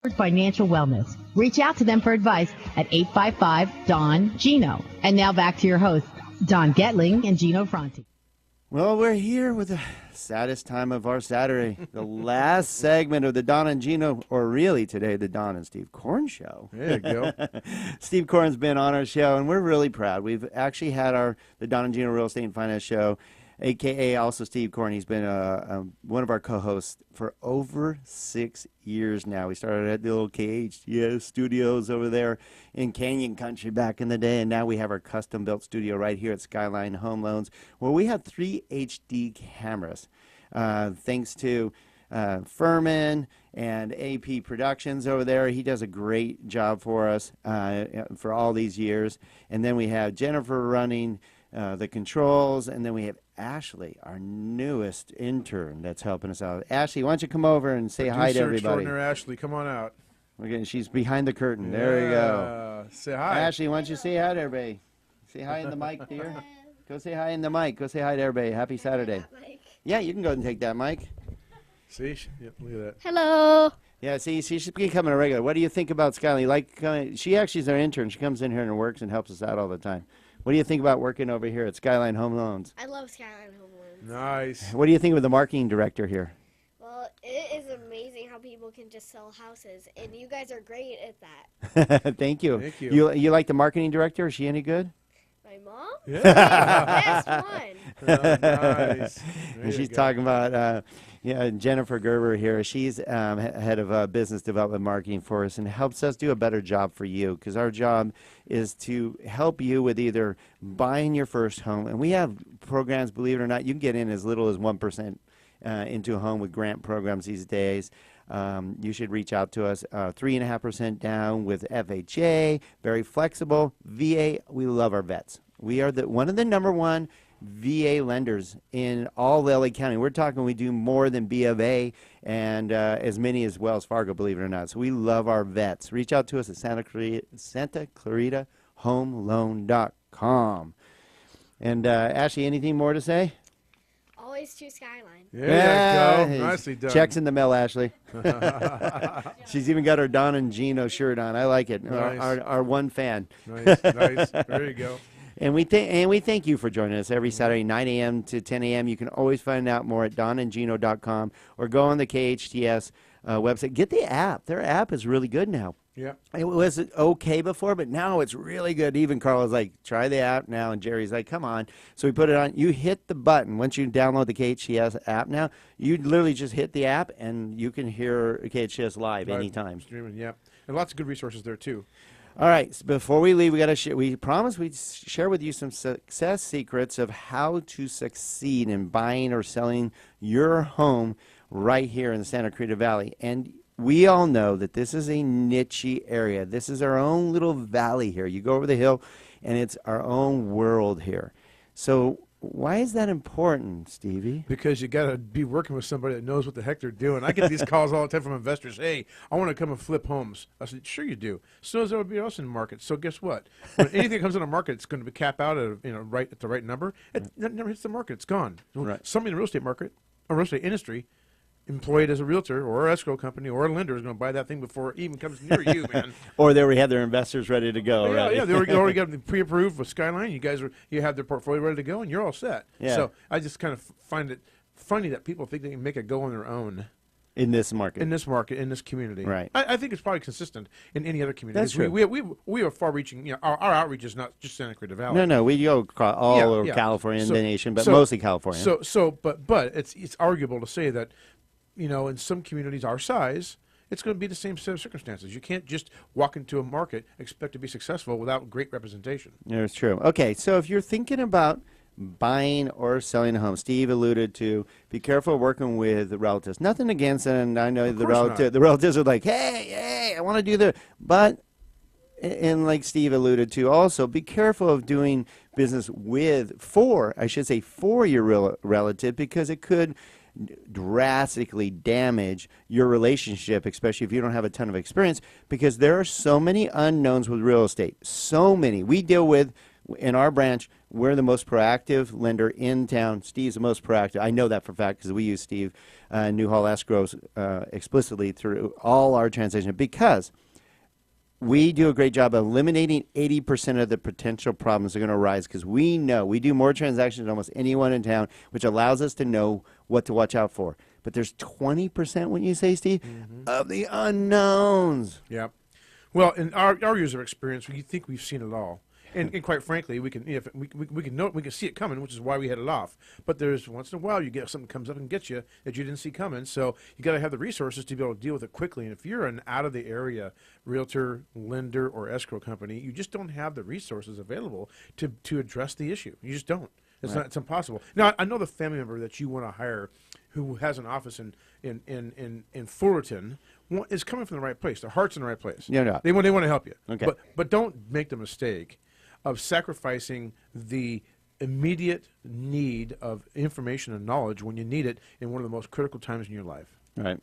Financial wellness. Reach out to them for advice at 855-DON-GINO. And now back to your hosts, Don Getling and Gino Fronti. Well, we're here with the saddest time of our Saturday, the last segment of the Don and Gino, or really today, the Don and Steve Korn Show. There you go. Steve Korn's been on our show, and we're really proud. We've actually had the Don and Gino Real Estate and Finance Show, a.k.a. also Steve Korn. He's been one of our co-hosts for over 6 years now. We started at the little KHTS studios over there in Canyon Country back in the day, and now we have our custom-built studio right here at Skyline Home Loans, where we have 3 HD cameras. Thanks to Furman and AP Productions over there. He does a great job for us for all these years. And then we have Jennifer running the controls, and then we have Ashley, our newest intern that's helping us out. Ashley, why don't you come over and say hi to everybody? Extraordinary Ashley, come on out. Again, she's behind the curtain. There we go. Say hi. Ashley, why don't you say hi to everybody? Say hi in the mic, dear. Go say hi in the mic. Go say hi to everybody. Happy Saturday. Yeah, you can go and take that mic. See? Yep, look at that. Hello. Yeah, see, she's becoming a regular. What do you think about Skyline? She actually is our intern. She comes in here and works and helps us out all the time. What do you think about working over here at Skyline Home Loans? I love Skyline Home Loans. Nice. What do you think of the marketing director here? Well, it is amazing how people can just sell houses, and you guys are great at that. Thank you. Thank you. You like the marketing director? Is she any good? My mom? Yeah. Best one. Nice. There And you she's go. talking about Jennifer Gerber here. She's head of business development marketing for us and helps us do a better job for you, because our job is to help you with either buying your first home. And we have programs, believe it or not, you can get in as little as 1% into a home with grant programs these days. You should reach out to us. 3.5% down with FHA, very flexible. VA, we love our vets. We are one of the #1 VA lenders in all LA County. We're talking we do more than B of A and as many as Wells Fargo, believe it or not. So we love our vets. Reach out to us at Santa Clarita HomeLoan.com. And Ashley, anything more to say? Always choose Skyline. There you go. Nicely done. Checks in the mail, Ashley. She's even got her Don and Gino shirt on. I like it. Nice. Our one fan. Nice. There you go. And we thank you for joining us every Saturday, 9 a.m. to 10 a.m. You can always find out more at donandgino.com or go on the KHTS website. Get the app. Their app is really good now. Yeah. It was okay before, but now it's really good. Even Carl was like, try the app now. And Jerry's like, come on. So we put it on. You hit the button. Once you download the KHTS app now, you literally just hit the app, and you can hear KHTS live anytime. Streaming, yeah. And lots of good resources there, too. All right. So before we leave, we promised we'd share with you some success secrets of how to succeed in buying or selling your home right here in the Santa Clarita Valley. And we all know that this is a niche area. This is our own little valley here. You go over the hill, and it's our own world here. So why is that important, Stevie? Because you got to be working with somebody that knows what the heck they're doing. I get these calls all the time from investors. Hey, I want to come and flip homes. I said, sure you do. So does everybody else in the market. So guess what? When anything that comes on the market, it's going to be cap out at right at the right number. It never hits the market. It's gone. Right. Somebody in the real estate market, or real estate industry, employed as a realtor or an escrow company or a lender is going to buy that thing before it even comes near you, man. Or they already have their investors ready to go, right? Yeah, they already got them pre-approved with Skyline. You have their portfolio ready to go, and you're all set. Yeah. So I just kind of find it funny that people think they can make it go on their own In this market. in this market, in this community. Right. I think it's probably consistent in any other community. That's true. We are far-reaching. Our outreach is not just Santa Clarita Valley. No, we go across all Yeah, over yeah. California and So- the nation, but so- mostly California. But it's arguable to say that, in some communities our size, it's going to be the same set of circumstances. You can't just walk into a market, expect to be successful without great representation. That's true. Okay, so if you're thinking about buying or selling a home, Steve alluded to be careful working with relatives. Nothing against it, and I know the relatives are like, hey, I want to do the, but, and like Steve alluded to also, be careful of doing business for your relative, because it could drastically damage your relationship, especially if you don't have a ton of experience, because there are so many unknowns with real estate. So many. We deal with In our branch, we're the most proactive lender in town. Steve's the most proactive. I know that for a fact because we use Steve Newhall Escrows explicitly through all our transactions because we do a great job of eliminating 80% of the potential problems that are going to arise because we know we do more transactions than almost anyone in town, which allows us to know what to watch out for. But there's 20%, wouldn't you say, Steve, of the unknowns. Yeah. Well, in our years of experience, we think we've seen it all. And quite frankly, we can we can see it coming, which is why we head it off. But there's once in a while you get something comes up and gets you that you didn't see coming. So you got to have the resources to be able to deal with it quickly. And if you're an out of the area realtor, lender, or escrow company, you just don't have the resources available to address the issue. You just don't. It's not. It's impossible. Now I know the family member that you want to hire, who has an office in Fullerton, is coming from the right place. Their heart's in the right place. Yeah. They want to help you. Okay. But don't make the mistake of sacrificing the immediate need of information and knowledge when you need it in one of the most critical times in your life. Right.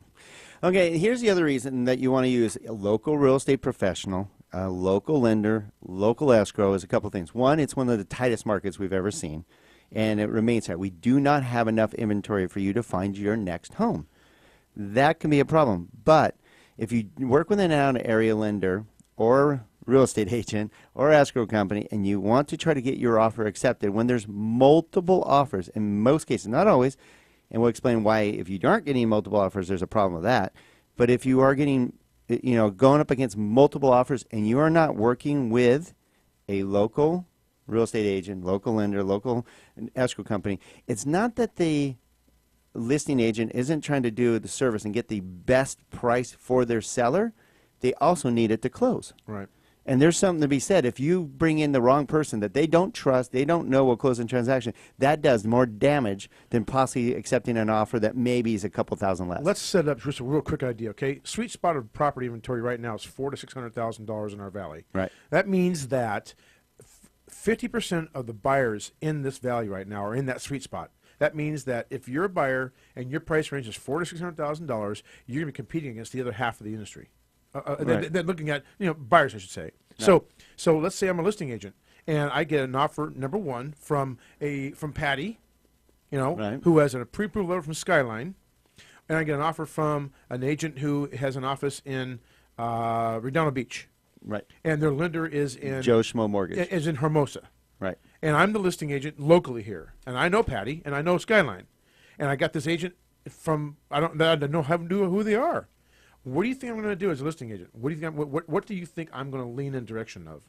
Okay, here's the other reason that you want to use a local real estate professional, a local lender, local escrow is a couple things. One, it's one of the tightest markets we've ever seen, and it remains tight. We do not have enough inventory for you to find your next home. That can be a problem. But if you work with an out-of-area lender or real estate agent or escrow company and you want to try to get your offer accepted when there's multiple offers, in most cases, not always, and we'll explain why if you aren't getting multiple offers, there's a problem with that. But if you are getting, going up against multiple offers and you are not working with a local real estate agent, local lender, local escrow company, it's not that the listing agent isn't trying to do the service and get the best price for their seller. They also need it to close. Right. And there's something to be said. If you bring in the wrong person that they don't trust, they don't know will close a transaction, that does more damage than possibly accepting an offer that maybe is a couple thousand less. Let's set up just a real quick idea, okay? Sweet spot of property inventory right now is $400,000 to $600,000 in our valley. Right. That means that 50% of the buyers in this valley right now are in that sweet spot. That means that if you're a buyer and your price range is $400,000 to $600,000, you're going to be competing against the other half of the industry. Right. They're looking at, buyers, I should say. Right. So let's say I'm a listing agent and I get an offer, number one, from Patty, Right. who has a pre-approved letter from Skyline, and I get an offer from an agent who has an office in Redondo Beach, Right. and their lender is in Joe Schmo Mortgage. is in Hermosa. Right. And I'm the listing agent locally here, and I know Patty, and I know Skyline, and I got this agent from I don't know who they are. What do you think I'm going to do as a listing agent? What do you think? What do you think I'm going to lean in direction of?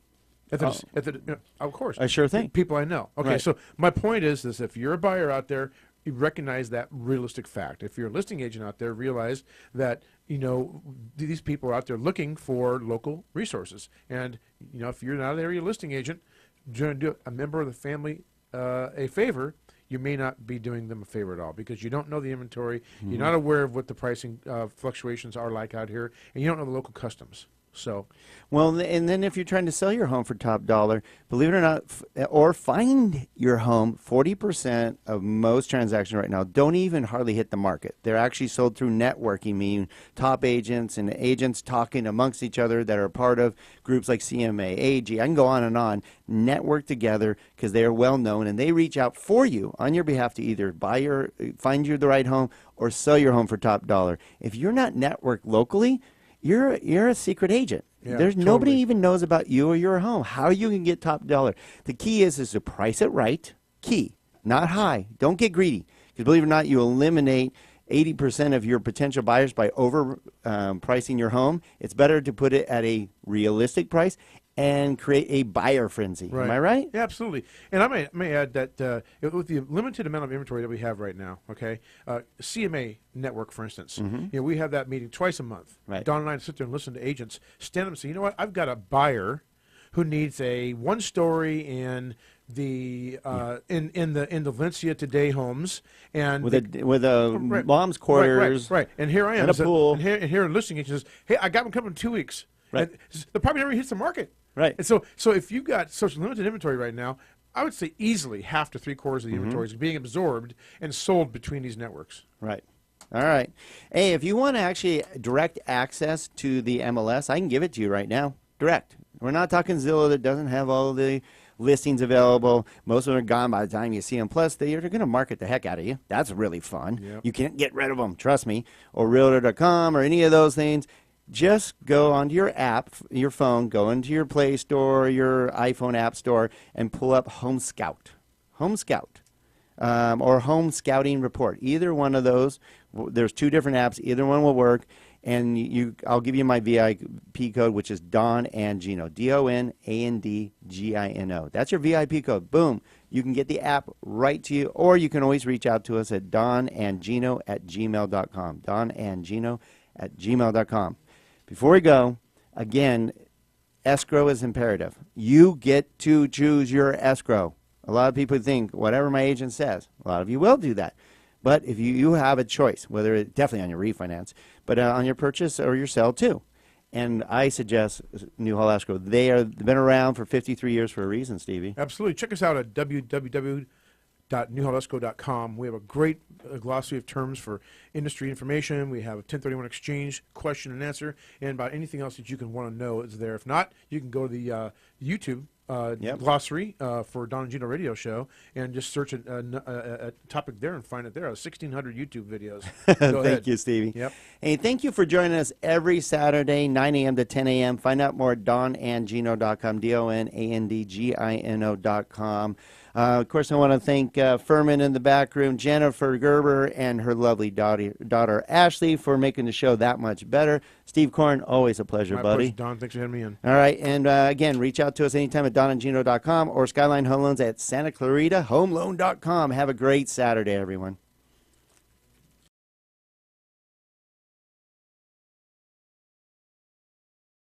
Of course, I sure think. people I know. Okay, Right. so my point is this: if you're a buyer out there, you recognize that realistic fact. If you're a listing agent out there, realize that these people are out there looking for local resources, and if you're not an area listing agent, do a member of the family a favor, you may not be doing them a favor at all because you don't know the inventory, you're not aware of what the pricing fluctuations are like out here, and you don't know the local customs. So, well, and then if you're trying to sell your home for top dollar, believe it or not, or find your home, 40% of most transactions right now don't even hardly hit the market. They're actually sold through networking, meaning top agents and agents talking amongst each other that are part of groups like CMA, AG. I can go on and on. Network together because they are well known and they reach out for you on your behalf to either find you the right home or sell your home for top dollar. If you're not networked locally, you're a secret agent. Yeah, There's totally. nobody even knows about you or your home. How you can get top dollar. The key is to price it right. Key, not high. Don't get greedy. Because believe it or not, you eliminate 80% of your potential buyers by over pricing your home. It's better to put it at a realistic price and create a buyer frenzy. right. Am I right? Yeah, absolutely. And I may add that with the limited amount of inventory that we have right now, okay, CMA network, for instance, we have that meeting twice a month. Right. Don and I sit there and listen to agents stand up and say, you know what, I've got a buyer who needs a one-story in the in the Valencia Today homes and With a Right. mom's quarters. Right. And here I am. and a pool. And here a listing agent says, hey, I got them coming in 2 weeks. Right. And the property never hits the market. Right. And so if you've got such limited inventory right now, I would say easily half to 3/4 of the inventory is being absorbed and sold between these networks. Right. All right. Hey, if you want to actually direct access to the MLS, I can give it to you right now. Direct. We're not talking Zillow that doesn't have all the listings available. Most of them are gone by the time you see them. Plus, they're going to market the heck out of you. That's really fun. Yep. You can't get rid of them, trust me. Or Realtor.com or any of those things. Just go onto your app, your phone, go into your Play Store, your iPhone App Store, and pull up Home Scout. Home Scout. Or Home Scouting Report. Either one of those. There's 2 different apps. Either one will work. And I'll give you my VIP code, which is Don and Gino. DONANDGINO. That's your VIP code. Boom. You can get the app right to you, or you can always reach out to us at donandgino@gmail.com. donandgino@gmail.com. Before we go, again, escrow is imperative. You get to choose your escrow. A lot of people think, whatever my agent says. A lot of you will do that. But if you have a choice, whether it's definitely on your refinance, but on your purchase or your sell too. And I suggest Newhall Escrow. They've been around for 53 years for a reason, Stevie. Absolutely. Check us out at www.newhallesco.com. We have a great glossary of terms for industry information. We have a 1031 exchange question and answer, and about anything else that you can want to know is there. If not, you can go to the YouTube glossary for Don and Gino Radio Show and just search a topic there and find it there. 1,600 YouTube videos. Go ahead. Thank you, Stevie. Yep. Hey, thank you for joining us every Saturday, 9 a.m. to 10 a.m. Find out more at donandgino.com, donandgino.com. Of course, I want to thank Furman in the back room, Jennifer Gerber, and her lovely daughter Ashley for making the show that much better. Steve Korn, always a pleasure, My buddy. pleasure, Don. Thanks for having me in. All right, and again, reach out to us anytime at donandgino.com or Skyline Home Loans at Santa Clarita HomeLoan.com. Have a great Saturday, everyone.